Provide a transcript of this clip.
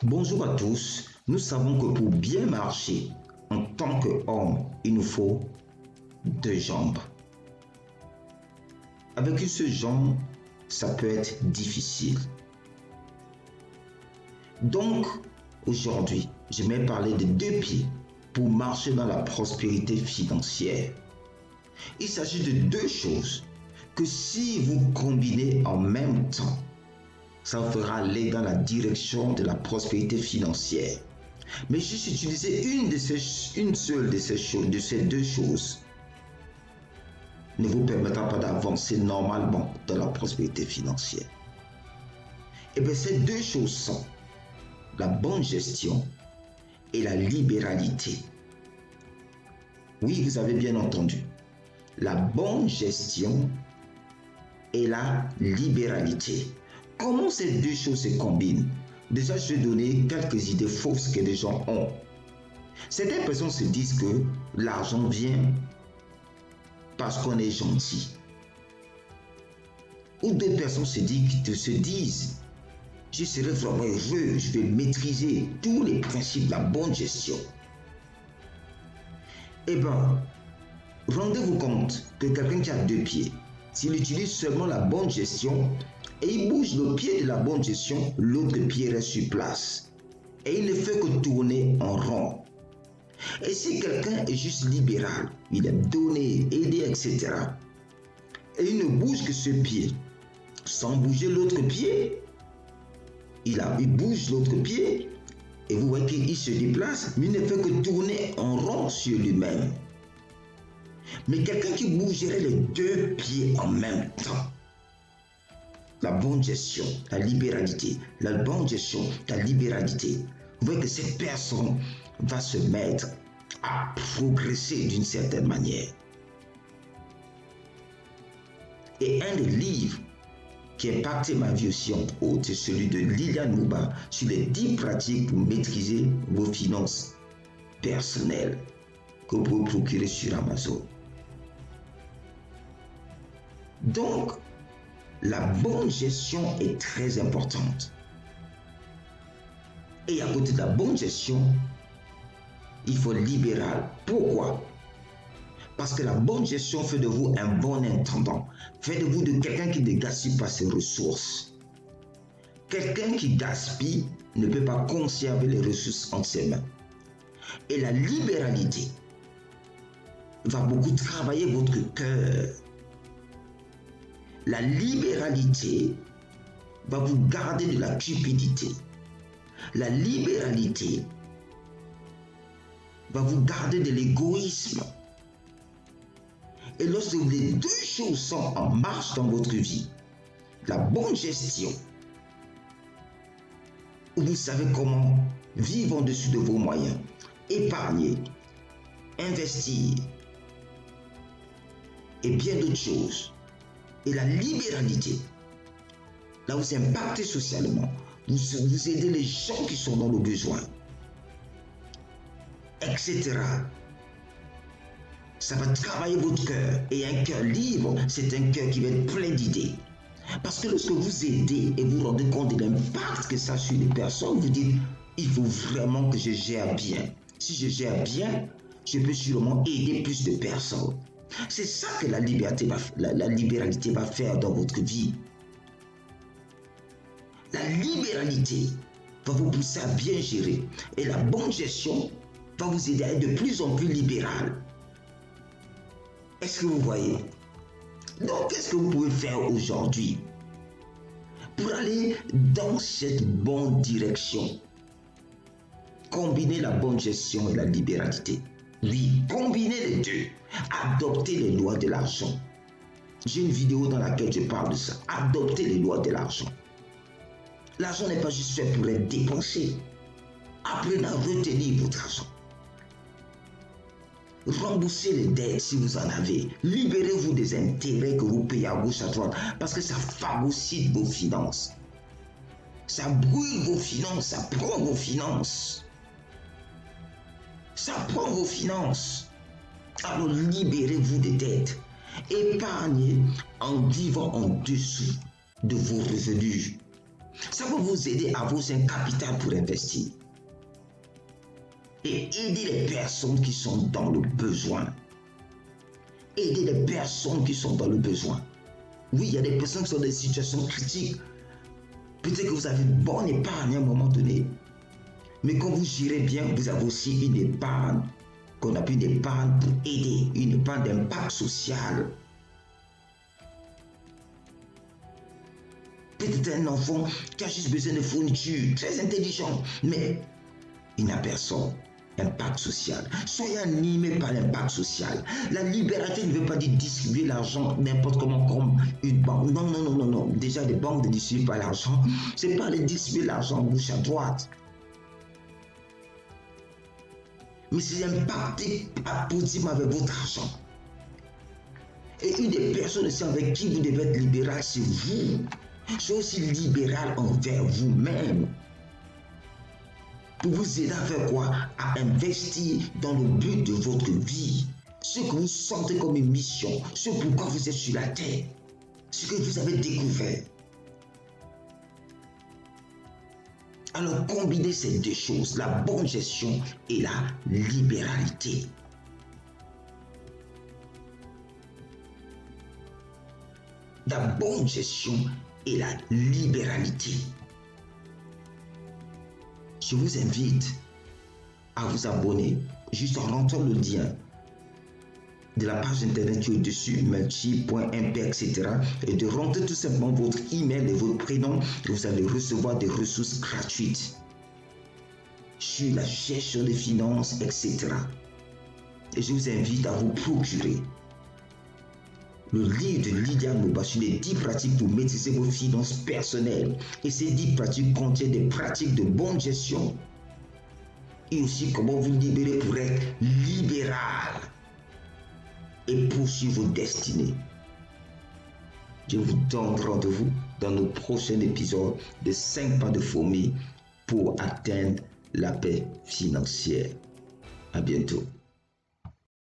Bonjour à tous. Nous savons que pour bien marcher en tant qu'homme, il nous faut deux jambes. Avec une seule jambe, ça peut être difficile. Donc, aujourd'hui, je vais parler de deux pieds pour marcher dans la prospérité financière. Il s'agit de deux choses que si vous combinez en même temps, ça vous fera aller dans la direction de la prospérité financière. Mais juste utiliser une seule de ces deux choses ne vous permettra pas d'avancer normalement dans la prospérité financière. Et bien ces deux choses sont la bonne gestion et la libéralité. Oui, vous avez bien entendu. La bonne gestion et la libéralité. Comment ces deux choses se combinent? Déjà, je vais donner quelques idées fausses que les gens ont. Certaines personnes se disent que l'argent vient parce qu'on est gentil. Ou d'autres personnes se disent, je serai vraiment heureux, je vais maîtriser tous les principes de la bonne gestion. Eh bien, rendez-vous compte que quelqu'un qui a deux pieds, s'il utilise seulement la bonne gestion et il bouge le pied de la bonne gestion, l'autre pied reste sur place. Et il ne fait que tourner en rond. Et si quelqu'un est juste libéral, il aime donner, aider, etc., et il ne bouge que ce pied, sans bouger l'autre pied, il bouge l'autre pied, et vous voyez qu'il se déplace, mais il ne fait que tourner en rond sur lui-même. Mais quelqu'un qui bougerait les deux pieds en même temps, la bonne gestion, la libéralité, la bonne gestion, la libéralité, vous voyez que cette personne va se mettre à progresser d'une certaine manière. Et un des livres qui a impacté ma vie aussi entre autres, c'est celui de Liliane Mouba sur les 10 pratiques pour maîtriser vos finances personnelles que vous pouvez procurer sur Amazon. Donc, la bonne gestion est très importante. Et à côté de la bonne gestion, il faut être libéral. Pourquoi? Parce que la bonne gestion fait de vous un bon intendant, fait de vous de quelqu'un qui ne gaspille pas ses ressources. Quelqu'un qui gaspille ne peut pas conserver les ressources entre ses mains. Et la libéralité va beaucoup travailler votre cœur. La libéralité va vous garder de la cupidité. La libéralité va vous garder de l'égoïsme. Et lorsque les deux choses sont en marche dans votre vie, la bonne gestion, où vous savez comment vivre en dessous de vos moyens, épargner, investir, et bien d'autres choses. Et la libéralité, là vous impactez socialement, vous aidez les gens qui sont dans le besoin, etc. Ça va travailler votre cœur. Et un cœur libre, c'est un cœur qui va être plein d'idées. Parce que lorsque vous aidez et vous rendez compte de l'impact que ça a sur les personnes, vous dites, il faut vraiment que je gère bien. Si je gère bien, je peux sûrement aider plus de personnes. C'est ça que la libéralité va faire dans votre vie. La libéralité va vous pousser à bien gérer. Et la bonne gestion va vous aider à être de plus en plus libéral. Est-ce que vous voyez? Donc, qu'est-ce que vous pouvez faire aujourd'hui pour aller dans cette bonne direction? Combiner la bonne gestion et la libéralité. Oui, combiner les deux. Adopter les lois de l'argent. J'ai une vidéo dans laquelle je parle de ça. Adopter les lois de l'argent. L'argent n'est pas juste fait pour être dépensé. Apprenez à retenir votre argent. Remboursez les dettes si vous en avez. Libérez-vous des intérêts que vous payez à gauche à droite parce que ça phagocyte vos finances. Ça brûle vos finances, ça prend vos finances. Ça prend vos finances. Alors libérez-vous des dettes. Épargnez en vivant en dessous de vos revenus. Ça va vous aider à avoir un capital pour investir. Et aider les personnes qui sont dans le besoin. Aider les personnes qui sont dans le besoin. Oui, il y a des personnes qui sont dans des situations critiques. Peut-être que vous avez une bonne épargne à un moment donné. Mais quand vous gérez bien, vous avez aussi une épargne qu'on appelle une épargne pour aider, une épargne d'impact social. Peut-être un enfant qui a juste besoin de fourniture, très intelligent, mais il n'a personne. Impact social. Soyez animés par l'impact social. La libéralité ne veut pas dire distribuer l'argent n'importe comment comme une banque. Non, non, non, non, non. Déjà, les banques ne distribuent pas l'argent. C'est pas de distribuer l'argent gauche à droite. Mais c'est impacter positivement avec votre argent. Et une des personnes aussi avec qui vous devez être libéral, c'est vous. Soyez aussi libéral envers vous-même. Pour vous aider à faire quoi? À investir dans le but de votre vie. Ce que vous sentez comme une mission. Ce pourquoi vous êtes sur la terre. Ce que vous avez découvert. Alors combinez ces deux choses, la bonne gestion et la libéralité. La bonne gestion et la libéralité. Je vous invite à vous abonner juste en rentrant le lien de la page internet qui est au-dessus, melchi.mp, etc. et de rentrer tout simplement votre email et votre prénom et vous allez recevoir des ressources gratuites sur la gestion des finances, etc. Et je vous invite à vous procurer le livre de Lydia Noba sur les 10 pratiques pour maîtriser vos finances personnelles. Et ces 10 pratiques contiennent des pratiques de bonne gestion et aussi comment vous libérer pour être libéral et poursuivre vos destinées. Je vous donne rendez-vous dans nos prochains épisodes de 5 pas de fourmi pour atteindre la paix financière. À bientôt.